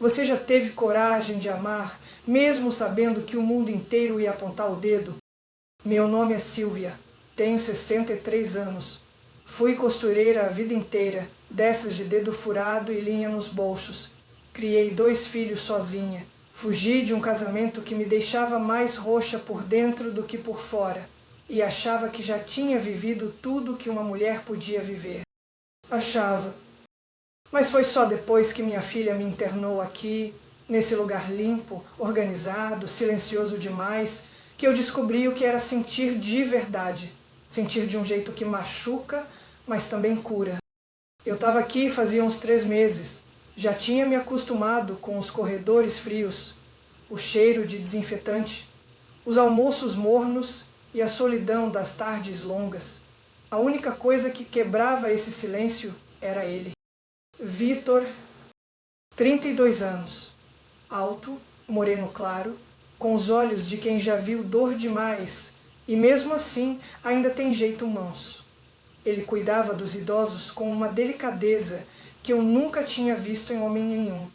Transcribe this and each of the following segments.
Você já teve coragem de amar, mesmo sabendo que o mundo inteiro ia apontar o dedo? Meu nome é Silvia, tenho 63 anos. Fui costureira a vida inteira, dessas de dedo furado e linha nos bolsos. Criei 2 filhos sozinha. Fugi de um casamento que me deixava mais roxa por dentro do que por fora, e achava que já tinha vivido tudo que uma mulher podia viver. Achava. Mas foi só depois que minha filha me internou aqui, nesse lugar limpo, organizado, silencioso demais, que eu descobri o que era sentir de verdade. Sentir de um jeito que machuca, mas também cura. Eu estava aqui fazia uns 3 meses. Já tinha me acostumado com os corredores frios, o cheiro de desinfetante, os almoços mornos e a solidão das tardes longas. A única coisa que quebrava esse silêncio era ele. Vitor, 32 anos, alto, moreno claro, com os olhos de quem já viu dor demais e mesmo assim ainda tem jeito manso. Ele cuidava dos idosos com uma delicadeza que eu nunca tinha visto em homem nenhum.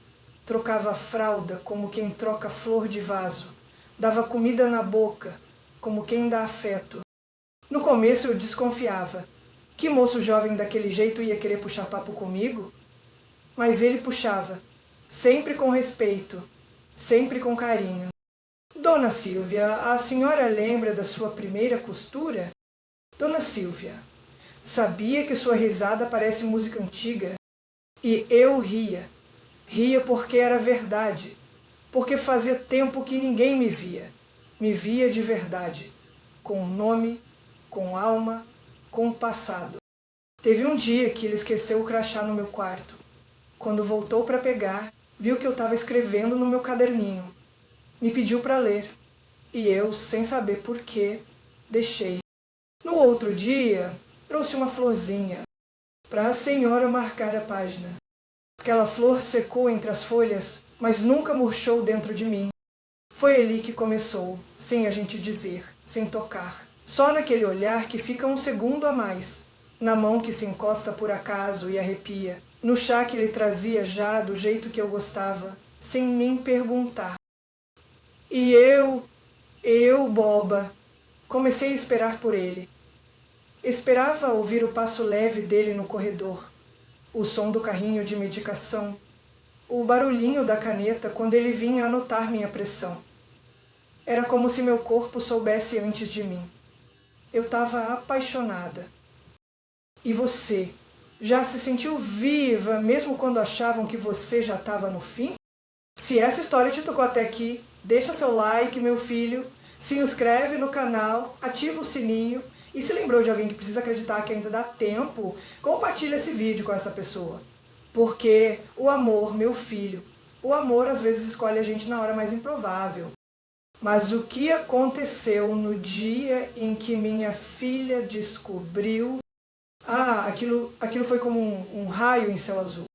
Trocava a fralda como quem troca flor de vaso. Dava comida na boca como quem dá afeto. No começo eu desconfiava. Que moço jovem daquele jeito ia querer puxar papo comigo? Mas ele puxava, sempre com respeito, sempre com carinho. Dona Silvia, a senhora lembra da sua primeira costura? Dona Silvia, sabia que sua risada parece música antiga? E eu ria. Ria porque era verdade. Porque fazia tempo que ninguém me via. Me via de verdade. Com nome, com alma, com passado. Teve um dia que ele esqueceu o crachá no meu quarto. Quando voltou para pegar, viu que eu estava escrevendo no meu caderninho. Me pediu para ler. E eu, sem saber porquê, deixei. No outro dia, trouxe uma florzinha para a senhora marcar a página. Aquela flor secou entre as folhas, mas nunca murchou dentro de mim. Foi ali que começou, sem a gente dizer, sem tocar. Só naquele olhar que fica um segundo a mais. Na mão que se encosta por acaso e arrepia. No chá que ele trazia já do jeito que eu gostava, sem nem perguntar. E eu, boba, comecei a esperar por ele. Esperava ouvir o passo leve dele no corredor, o som do carrinho de medicação, o barulhinho da caneta quando ele vinha anotar minha pressão. Era como se meu corpo soubesse antes de mim. Eu estava apaixonada. E você, já se sentiu viva mesmo quando achavam que você já estava no fim? Se essa história te tocou até aqui, deixa seu like, meu filho, se inscreve no canal, ativa o sininho e se lembrou de alguém que precisa acreditar que ainda dá tempo, compartilha esse vídeo com essa pessoa. Porque o amor, meu filho, o amor às vezes escolhe a gente na hora mais improvável. Mas o que aconteceu no dia em que minha filha descobriu... aquilo foi como um raio em céu azul.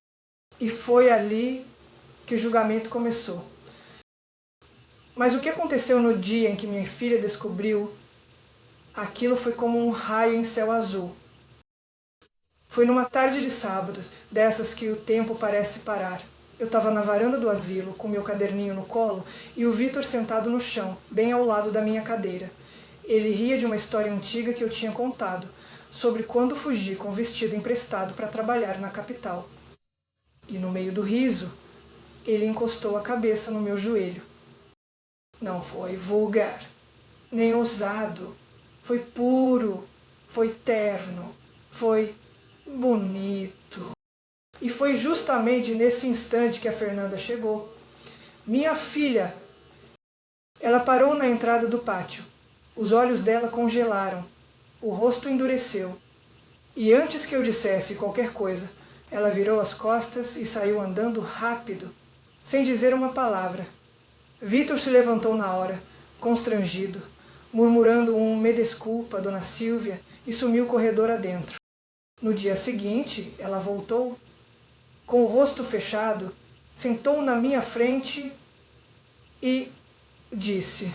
E foi ali que o julgamento começou. Mas o que aconteceu no dia em que minha filha descobriu, aquilo foi como um raio em céu azul. Foi numa tarde de sábado, dessas que o tempo parece parar. Eu estava na varanda do asilo, com meu caderninho no colo, e o Vitor sentado no chão, bem ao lado da minha cadeira. Ele ria de uma história antiga que eu tinha contado, sobre quando fugi com vestido emprestado para trabalhar na capital. E no meio do riso, ele encostou a cabeça no meu joelho. Não foi vulgar, nem ousado. Foi puro, foi terno, foi bonito. E foi justamente nesse instante que a Fernanda chegou. Minha filha! Ela parou na entrada do pátio. Os olhos dela congelaram. O rosto endureceu. E antes que eu dissesse qualquer coisa, ela virou as costas e saiu andando rápido, sem dizer uma palavra. Vitor se levantou na hora, constrangido, murmurando um "me desculpa, dona Silvia", e sumiu o corredor adentro. No dia seguinte, ela voltou, com o rosto fechado, sentou na minha frente e disse: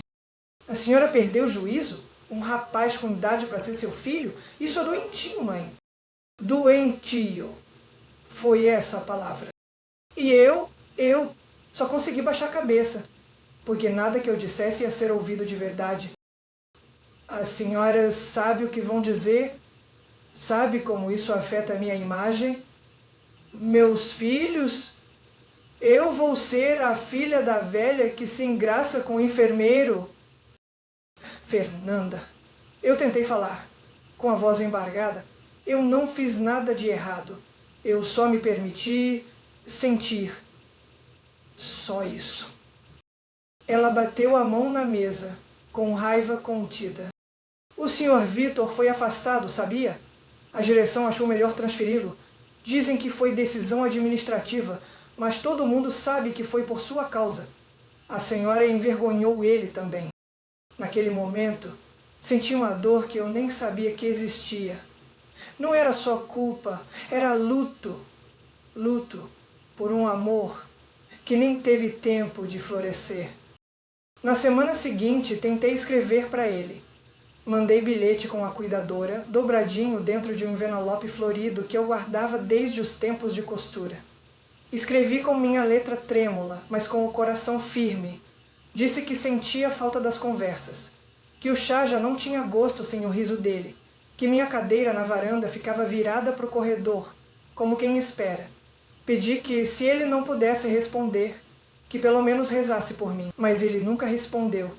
"A senhora perdeu o juízo? Um rapaz com idade para ser seu filho? Isso é doentio, mãe." Doentio. Foi essa a palavra. E eu Só consegui baixar a cabeça, porque nada que eu dissesse ia ser ouvido de verdade. As senhoras sabem o que vão dizer? Sabe como isso afeta a minha imagem? Meus filhos? Eu vou ser a filha da velha que se engraça com o enfermeiro? Fernanda, eu tentei falar, com a voz embargada. Eu não fiz nada de errado. Eu só me permiti sentir. Só isso. Ela bateu a mão na mesa, com raiva contida. O Sr. Vitor foi afastado, sabia? A direção achou melhor transferi-lo. Dizem que foi decisão administrativa, mas todo mundo sabe que foi por sua causa. A senhora envergonhou ele também. Naquele momento, senti uma dor que eu nem sabia que existia. Não era só culpa, era luto. Luto por um amor que nem teve tempo de florescer. Na semana seguinte, tentei escrever para ele. Mandei bilhete com a cuidadora, dobradinho dentro de um envelope florido que eu guardava desde os tempos de costura. Escrevi com minha letra trêmula, mas com o coração firme. Disse que sentia a falta das conversas, que o chá já não tinha gosto sem o riso dele, que minha cadeira na varanda ficava virada para o corredor, como quem espera. Pedi que, se ele não pudesse responder, que pelo menos rezasse por mim, mas ele nunca respondeu.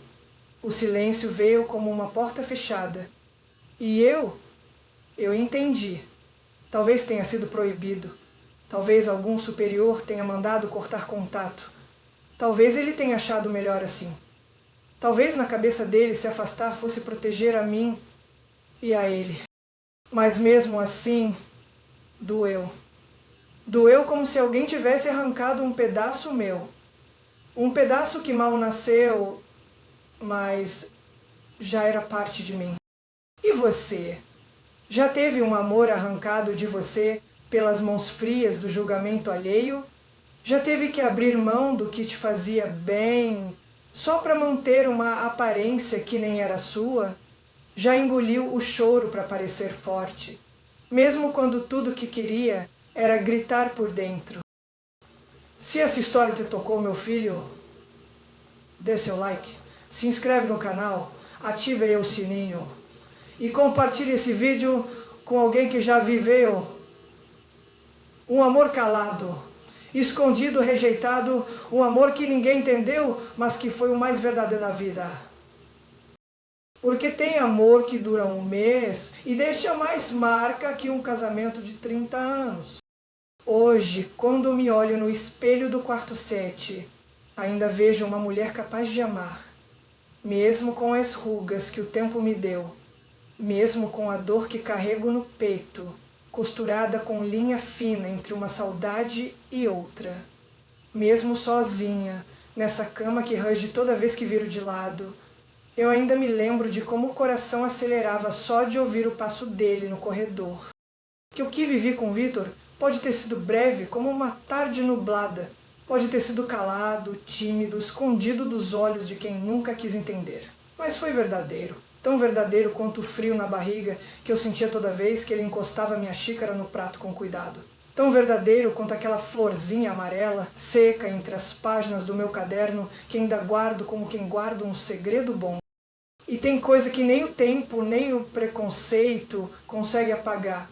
O silêncio veio como uma porta fechada. E eu entendi. Talvez tenha sido proibido. Talvez algum superior tenha mandado cortar contato. Talvez ele tenha achado melhor assim. Talvez na cabeça dele se afastar fosse proteger a mim e a ele. Mas mesmo assim, doeu. Doeu como se alguém tivesse arrancado um pedaço meu. Um pedaço que mal nasceu, mas já era parte de mim. E você? Já teve um amor arrancado de você pelas mãos frias do julgamento alheio? Já teve que abrir mão do que te fazia bem, só para manter uma aparência que nem era sua? Já engoliu o choro para parecer forte, mesmo quando tudo que queria era gritar por dentro? Se essa história te tocou, meu filho, dê seu like, se inscreve no canal, ative aí o sininho e compartilhe esse vídeo com alguém que já viveu um amor calado, escondido, rejeitado, um amor que ninguém entendeu, mas que foi o mais verdadeiro da vida. Porque tem amor que dura um mês e deixa mais marca que um casamento de 30 anos. Hoje, quando me olho no espelho do quarto 7, ainda vejo uma mulher capaz de amar, mesmo com as rugas que o tempo me deu, mesmo com a dor que carrego no peito, costurada com linha fina entre uma saudade e outra. Mesmo sozinha, nessa cama que range toda vez que viro de lado, eu ainda me lembro de como o coração acelerava só de ouvir o passo dele no corredor. Que o que vivi com Vitor pode ter sido breve como uma tarde nublada, pode ter sido calado, tímido, escondido dos olhos de quem nunca quis entender. Mas foi verdadeiro. Tão verdadeiro quanto o frio na barriga que eu sentia toda vez que ele encostava minha xícara no prato com cuidado. Tão verdadeiro quanto aquela florzinha amarela, seca entre as páginas do meu caderno, que ainda guardo como quem guarda um segredo bom. E tem coisa que nem o tempo, nem o preconceito consegue apagar.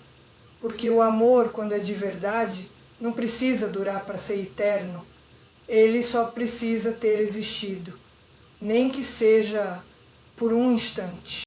Porque o amor, quando é de verdade, não precisa durar para ser eterno. Ele só precisa ter existido, nem que seja por um instante.